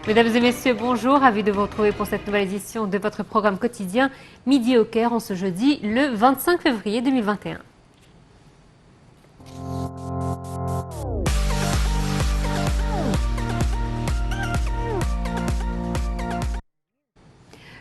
Mesdames et messieurs, bonjour, ravi de vous retrouver pour cette nouvelle édition de votre programme quotidien Midi au Caire en ce jeudi le 25 février 2021.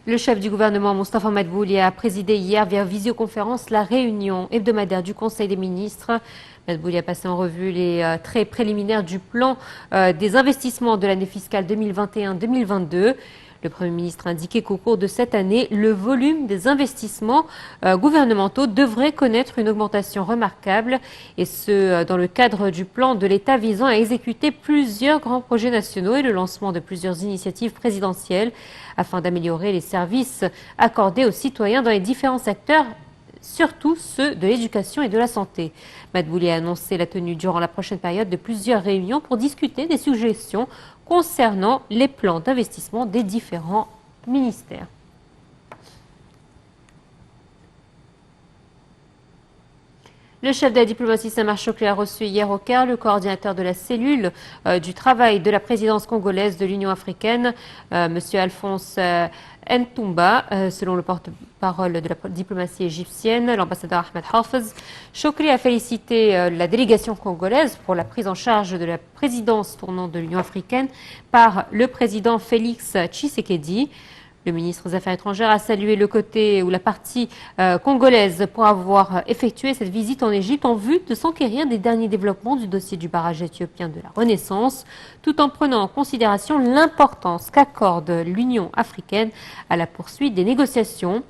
Le chef du gouvernement, Moustapha Madbouli, a présidé hier via visioconférence la réunion hebdomadaire du Conseil des ministres. Madbouli a passé en revue les traits préliminaires du plan des investissements de l'année fiscale 2021-2022. Le Premier ministre a indiqué qu'au cours de cette année, le volume des investissements gouvernementaux devrait connaître une augmentation remarquable, et ce dans le cadre du plan de l'État visant à exécuter plusieurs grands projets nationaux et le lancement de plusieurs initiatives présidentielles afin d'améliorer les services accordés aux citoyens dans les différents secteurs, surtout ceux de l'éducation et de la santé. Madbouli a annoncé la tenue durant la prochaine période de plusieurs réunions pour discuter des suggestions concernant les plans d'investissement des différents ministères. Le chef de la diplomatie Samar Chokri a reçu hier au Caire le coordinateur de la cellule du travail de la présidence congolaise de l'Union africaine, M. Alphonse Ntumba. Selon le porte-parole de la diplomatie égyptienne, l'ambassadeur Ahmed Hafez, Chokri a félicité la délégation congolaise pour la prise en charge de la présidence tournante de l'Union africaine par le président Félix Tshisekedi. Le ministre des Affaires étrangères a salué le côté ou la partie congolaise pour avoir effectué cette visite en Égypte en vue de s'enquérir des derniers développements du dossier du barrage éthiopien de la Renaissance, tout en prenant en considération l'importance qu'accorde l'Union africaine à la poursuite des négociations.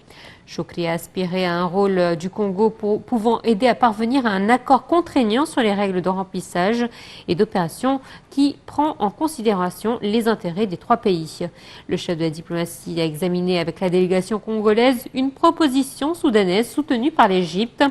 Chokri a aspiré à un rôle du Congo pouvant aider à parvenir à un accord contraignant sur les règles de remplissage et d'opération qui prend en considération les intérêts des trois pays. Le chef de la diplomatie a examiné avec la délégation congolaise une proposition soudanaise soutenue par l'Égypte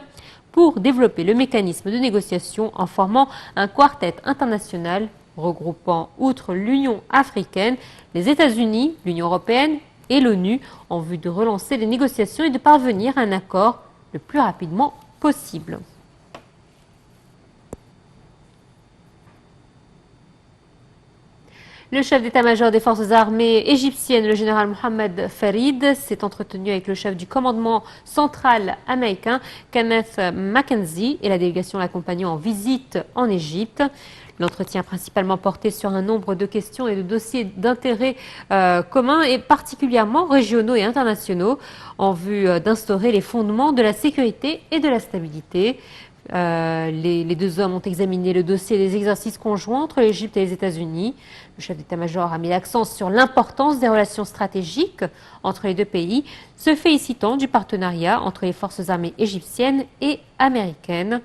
pour développer le mécanisme de négociation en formant un quartet international regroupant, outre l'Union africaine, les États-Unis, l'Union européenne et l'ONU, en vue de relancer les négociations et de parvenir à un accord le plus rapidement possible. Le chef d'état-major des forces armées égyptiennes, le général Mohamed Farid, s'est entretenu avec le chef du commandement central américain, Kenneth McKenzie, et la délégation l'accompagnant en visite en Égypte. L'entretien a principalement porté sur un nombre de questions et de dossiers d'intérêt commun et particulièrement régionaux et internationaux en vue d'instaurer les fondements de la sécurité et de la stabilité. Les deux hommes ont examiné le dossier des exercices conjoints entre l'Égypte et les États-Unis. Le chef d'état-major a mis l'accent sur l'importance des relations stratégiques entre les deux pays, se félicitant du partenariat entre les forces armées égyptiennes et américaines.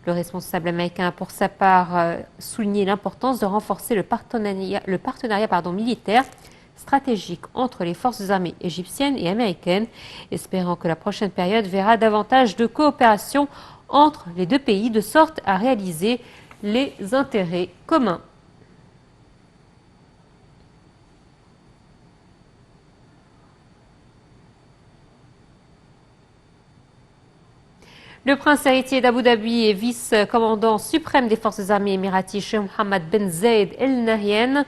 Le responsable américain a pour sa part souligné l'importance de renforcer le partenariat militaire stratégique entre les forces armées égyptiennes et américaines, espérant que la prochaine période verra davantage de coopération entre les deux pays de sorte à réaliser les intérêts communs. Le prince héritier d'Abu Dhabi et vice-commandant suprême des forces armées émiraties, Sheikh Mohammed Ben Zayed El Nahyan,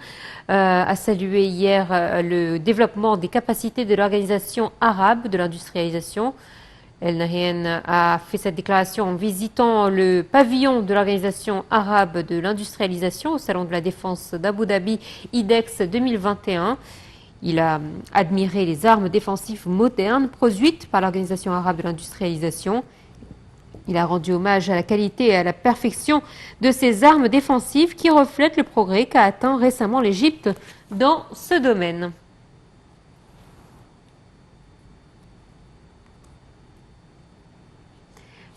a salué hier le développement des capacités de l'organisation arabe de l'industrialisation. El Nahyan a fait cette déclaration en visitant le pavillon de l'organisation arabe de l'industrialisation au Salon de la Défense d'Abu Dhabi IDEX 2021. Il a admiré les armes défensives modernes produites par l'organisation arabe de l'industrialisation. Il a rendu hommage à la qualité et à la perfection de ces armes défensives qui reflètent le progrès qu'a atteint récemment l'Égypte dans ce domaine.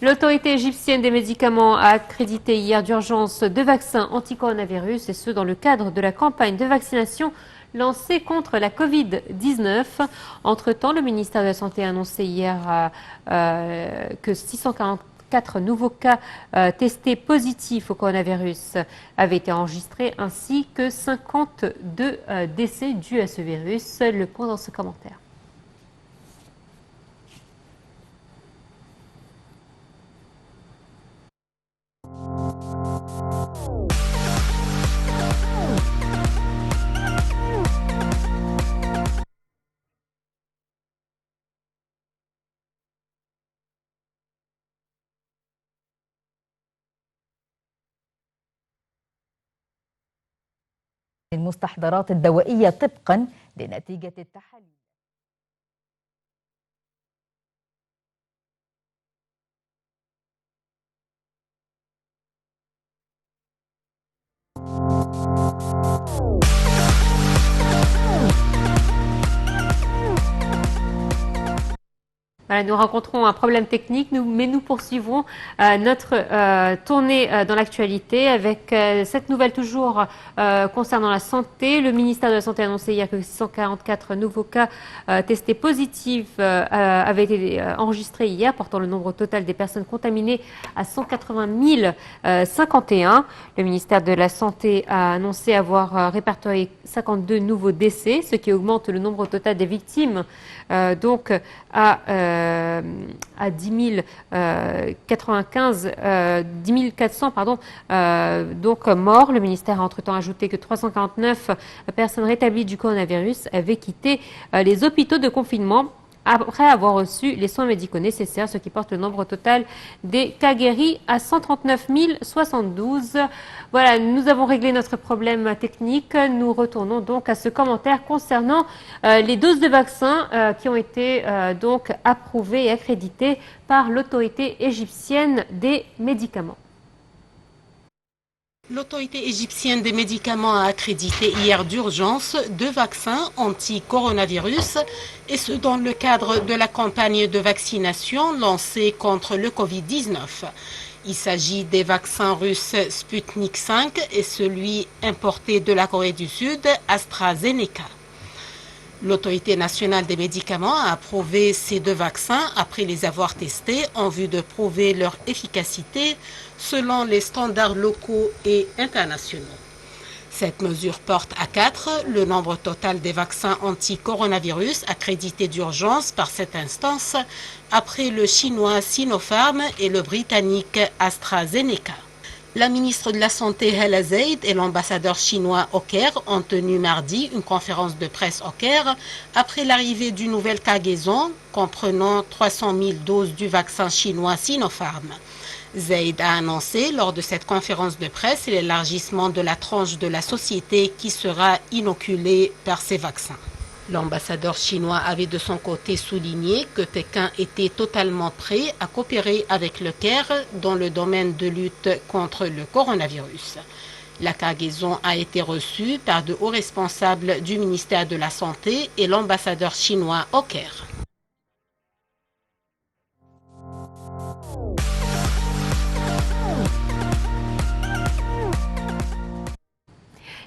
L'autorité égyptienne des médicaments a accrédité hier d'urgence 2 vaccins anti-coronavirus, et ce dans le cadre de la campagne de vaccination lancée contre la Covid-19. Entre-temps, le ministère de la Santé a annoncé hier que 644 nouveaux cas testés positifs au coronavirus avaient été enregistrés, ainsi que 52 décès dus à ce virus. Le point dans ce commentaire. المستحضرات الدوائية طبقا لنتيجة التحاليل. Voilà, nous rencontrons un problème technique, mais nous poursuivons notre tournée dans l'actualité avec cette nouvelle toujours concernant la santé. Le ministère de la Santé a annoncé hier que 644 nouveaux cas testés positifs avaient été enregistrés hier, portant le nombre total des personnes contaminées à 180 051. Le ministère de la Santé a annoncé avoir répertorié 52 nouveaux décès, ce qui augmente le nombre total des victimes donc à 10 400 donc morts. Le ministère a entre-temps ajouté que 349 personnes rétablies du coronavirus avaient quitté les hôpitaux de confinement après avoir reçu les soins médicaux nécessaires, ce qui porte le nombre total des cas guéris à 139 072. Voilà, nous avons réglé notre problème technique. Nous retournons donc à ce commentaire concernant les doses de vaccins qui ont été donc approuvées et accréditées par l'autorité égyptienne des médicaments. L'autorité égyptienne des médicaments a accrédité hier d'urgence 2 vaccins anti-coronavirus, et ce dans le cadre de la campagne de vaccination lancée contre le Covid-19. Il s'agit des vaccins russes Sputnik V et celui importé de la Corée du Sud, AstraZeneca. L'autorité nationale des médicaments a approuvé ces 2 vaccins après les avoir testés en vue de prouver leur efficacité selon les standards locaux et internationaux. Cette mesure porte à 4 le nombre total des vaccins anti-coronavirus accrédités d'urgence par cette instance après le chinois Sinopharm et le britannique AstraZeneca. La ministre de la Santé Hala Zeid et l'ambassadeur chinois au Caire ont tenu mardi une conférence de presse au Caire après l'arrivée d'une nouvelle cargaison comprenant 300 000 doses du vaccin chinois Sinopharm. Zeid a annoncé lors de cette conférence de presse l'élargissement de la tranche de la société qui sera inoculée par ces vaccins. L'ambassadeur chinois avait de son côté souligné que Pékin était totalement prêt à coopérer avec le Caire dans le domaine de lutte contre le coronavirus. La cargaison a été reçue par de hauts responsables du ministère de la Santé et l'ambassadeur chinois au Caire.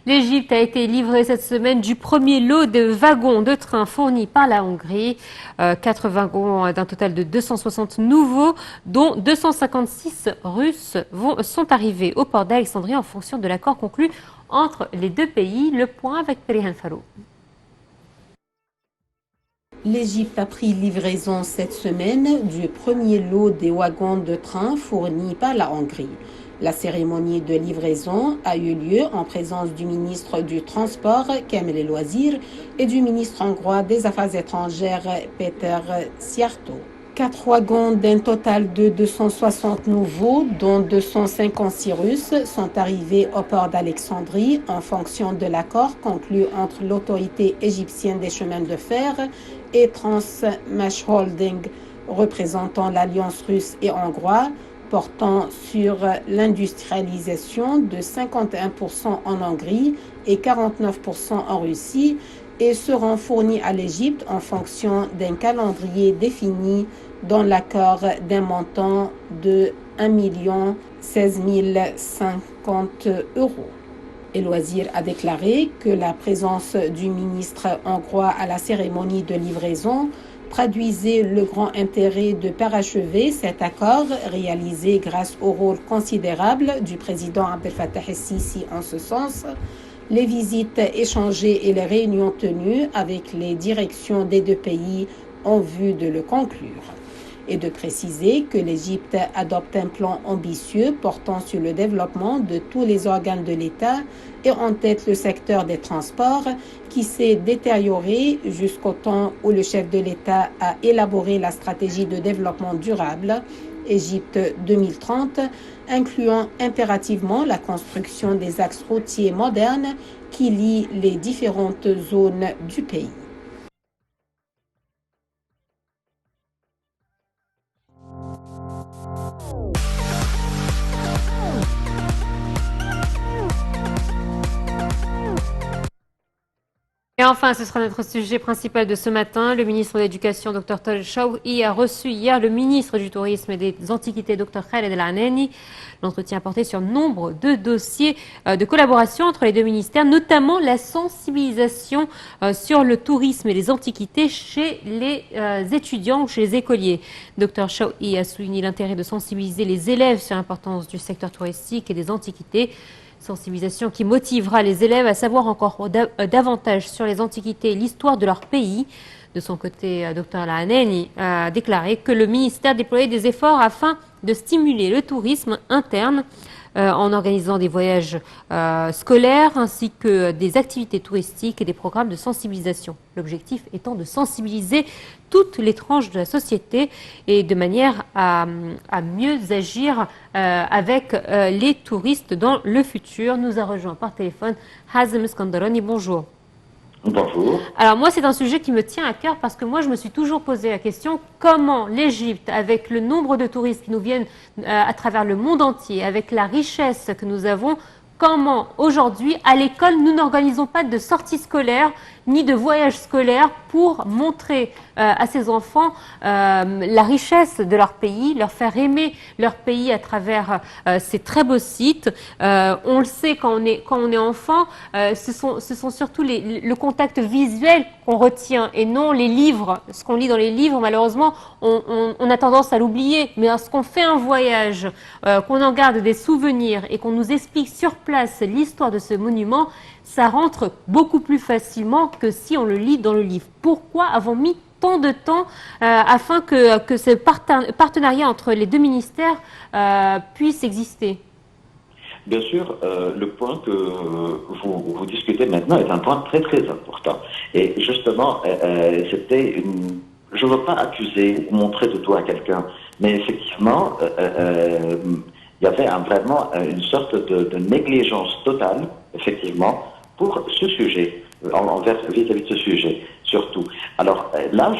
L'Égypte a été livrée cette semaine du premier lot de wagons de train fournis par la Hongrie. 4 wagons d'un total de 260 nouveaux, dont 256 Russes sont arrivés au port d'Alexandrie en fonction de l'accord conclu entre les 2 pays. Le point avec Perihan Fallou. L'Égypte a pris livraison cette semaine du premier lot des wagons de train fournis par la Hongrie. La cérémonie de livraison a eu lieu en présence du ministre du Transport, Kamel El Wazir, et du ministre hongrois des Affaires étrangères, Péter Szijjártó. 4 wagons d'un total de 260 nouveaux, dont 256 Russes, sont arrivés au port d'Alexandrie en fonction de l'accord conclu entre l'autorité égyptienne des chemins de fer et Transmash Holding, représentant l'alliance russe et hongroise, portant sur l'industrialisation de 51% en Hongrie et 49% en Russie, et seront fournis à l'Égypte en fonction d'un calendrier défini dans l'accord d'un montant de 1 016 050 €. El Wazir a déclaré que la présence du ministre hongrois à la cérémonie de livraison traduisait le grand intérêt de parachever cet accord réalisé grâce au rôle considérable du président Abdel Fattah el-Sisi en ce sens. Les visites échangées et les réunions tenues avec les directions des 2 pays en vue de le conclure. Et de préciser que l'Égypte adopte un plan ambitieux portant sur le développement de tous les organes de l'État et en tête le secteur des transports qui s'est détérioré jusqu'au temps où le chef de l'État a élaboré la stratégie de développement durable Égypte 2030, incluant impérativement la construction des axes routiers modernes qui lie les différentes zones du pays. Et enfin, ce sera notre sujet principal de ce matin. Le ministre de l'Éducation, Dr Tal Shawhi, a reçu hier le ministre du Tourisme et des Antiquités, Dr Khaled El Anani. L'entretien a porté sur nombre de dossiers de collaboration entre les deux ministères, notamment la sensibilisation sur le tourisme et les antiquités chez les étudiants ou chez les écoliers. Dr Shawhi a souligné l'intérêt de sensibiliser les élèves sur l'importance du secteur touristique et des antiquités. Sensibilisation qui motivera les élèves à savoir encore davantage sur les antiquités et l'histoire de leur pays. De son côté, Dr Lahaneni a déclaré que le ministère déployait des efforts afin de stimuler le tourisme interne en organisant des voyages scolaires ainsi que des activités touristiques et des programmes de sensibilisation. L'objectif étant de sensibiliser toutes les tranches de la société et de manière à mieux agir avec les touristes dans le futur. Nous a rejoint par téléphone Hazem Skandarani. Bonjour. Bonjour. Alors moi, c'est un sujet qui me tient à cœur parce que moi, je me suis toujours posé la question comment l'Égypte, avec le nombre de touristes qui nous viennent à travers le monde entier, avec la richesse que nous avons, comment aujourd'hui, à l'école, nous n'organisons pas de sorties scolaires ni de voyages scolaires pour montrer à ces enfants la richesse de leur pays, leur faire aimer leur pays à travers ces très beaux sites. On le sait quand on est enfant, ce sont surtout le contact visuel qu'on retient et non les livres. Ce qu'on lit dans les livres, malheureusement, on a tendance à l'oublier. Mais lorsqu'on fait un voyage, qu'on en garde des souvenirs et qu'on nous explique sur place l'histoire de ce monument, ça rentre beaucoup plus facilement que si on le lit dans le livre. Pourquoi avons mis tant de temps afin que ce partenariat entre les deux ministères puisse exister? Bien sûr, le point que vous discutez maintenant est un point très très important. Et justement, c'était une... Je ne veux pas accuser ou montrer de doigt à quelqu'un, mais effectivement, il y avait vraiment une sorte de négligence totale, effectivement, pour ce sujet, vis-à-vis de ce sujet, surtout. Alors là,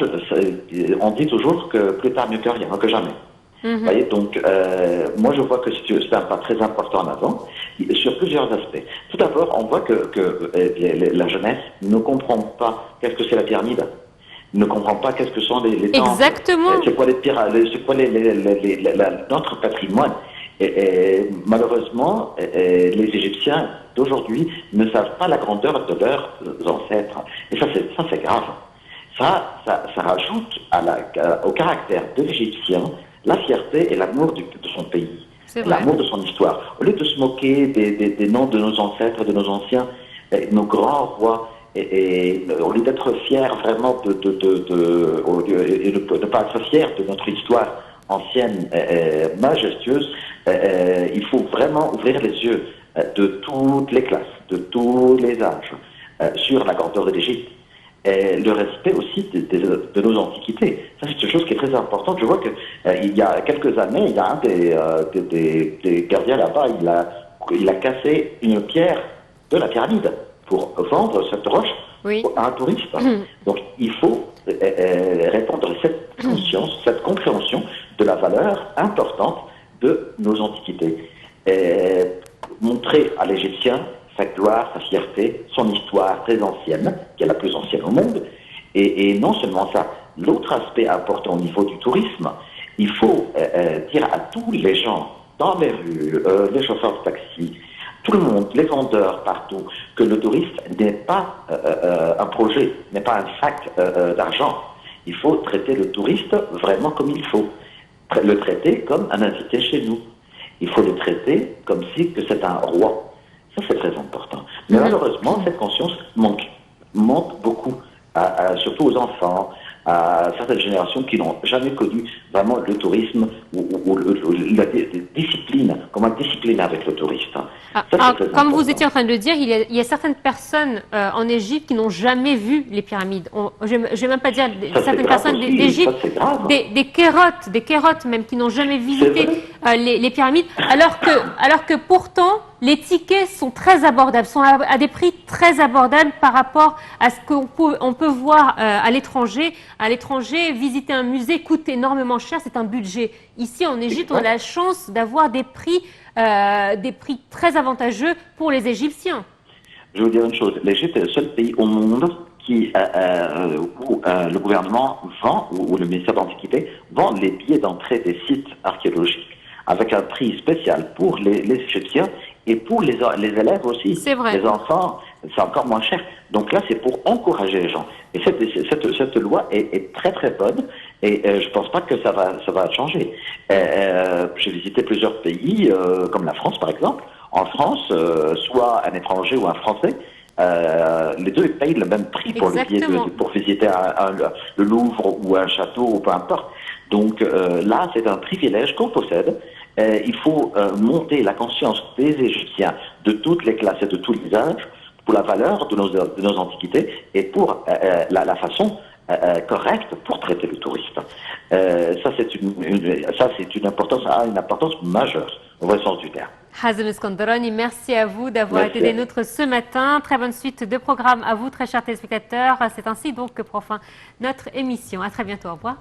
on dit toujours que plus tard mieux que rien, que jamais. Vous voyez, donc, moi je vois que c'est un pas très important en avant, sur plusieurs aspects. Tout d'abord, on voit que la jeunesse ne comprend pas qu'est-ce que c'est la pyramide, ne comprend pas qu'est-ce que sont les temples. Exactement. C'est quoi les pyramides, c'est quoi notre patrimoine. Et malheureusement, les Égyptiens d'aujourd'hui ne savent pas la grandeur de leurs ancêtres. Et ça c'est grave. Ça rajoute au caractère de l'Égyptien la fierté et l'amour de son pays, l'amour de son histoire. Au lieu de se moquer des noms de nos ancêtres, de nos anciens, nos grands rois, et au lieu d'être fiers vraiment et de ne pas être fiers de notre histoire ancienne, majestueuse, il faut vraiment ouvrir les yeux de toutes les classes, de tous les âges, sur la grandeur de l'Égypte. Et le respect aussi de nos antiquités. Ça, c'est une chose qui est très importante. Je vois que il y a quelques années, il y a un des gardiens là-bas, il a cassé une pierre de la pyramide pour vendre cette roche à un touriste. Donc, il faut répondre à cette conscience, cette compréhension de la valeur importante de nos antiquités. Et montrer à l'Égyptien sa gloire, sa fierté, son histoire très ancienne, qui est la plus ancienne au monde. Et non seulement ça, l'autre aspect important au niveau du tourisme, il faut dire à tous les gens, dans les rues, les chauffeurs de taxi, tout le monde, les vendeurs partout, que le tourisme n'est pas un projet, n'est pas un sac d'argent. Il faut traiter le touriste vraiment comme il faut. Le traiter comme un invité chez nous. Il faut le traiter comme si que c'est un roi. Ça, c'est très important. Mais malheureusement, cette conscience manque beaucoup, surtout aux enfants, à certaines générations qui n'ont jamais connu vraiment le tourisme ou la discipline, comment discipliner avec le touriste. Comme vous étiez en train de le dire, il y a certaines personnes en Égypte qui n'ont jamais vu les pyramides. Je ne vais même pas dire certaines personnes d'Égypte, des kérotes même qui n'ont jamais visité les pyramides, alors que pourtant les tickets sont très abordables, sont à des prix très abordables par rapport à ce qu'on peut voir à l'étranger. À l'étranger, visiter un musée coûte énormément cher, c'est un budget. Ici en Égypte, on a la chance d'avoir des prix très avantageux pour les Égyptiens. Je vais vous dire une chose, l'Égypte est le seul pays au monde où le gouvernement vend, ou le ministère de l'Antiquité vend les billets d'entrée des sites archéologiques avec un prix spécial pour les Égyptiens et pour les élèves aussi. C'est vrai. Les enfants, c'est encore moins cher. Donc là, c'est pour encourager les gens. Et cette loi est très très bonne et je pense pas que ça va changer. J'ai visité plusieurs pays, comme la France par exemple. En France, soit un étranger ou un Français, les deux payent le même prix pour le billet pour visiter le Louvre ou un château ou peu importe. Donc là, c'est un privilège qu'on possède. Il faut monter la conscience des Égyptiens de toutes les classes et de tous les âges pour la valeur de nos antiquités et pour la façon correcte pour traiter le touriste. Ça, c'est une importance majeure au vrai sens du terme. Hazem Skandarani, merci à vous d'avoir été des nôtres ce matin. Très bonne suite de programme à vous, très chers téléspectateurs. C'est ainsi donc que prend fin notre émission. À très bientôt. Au revoir.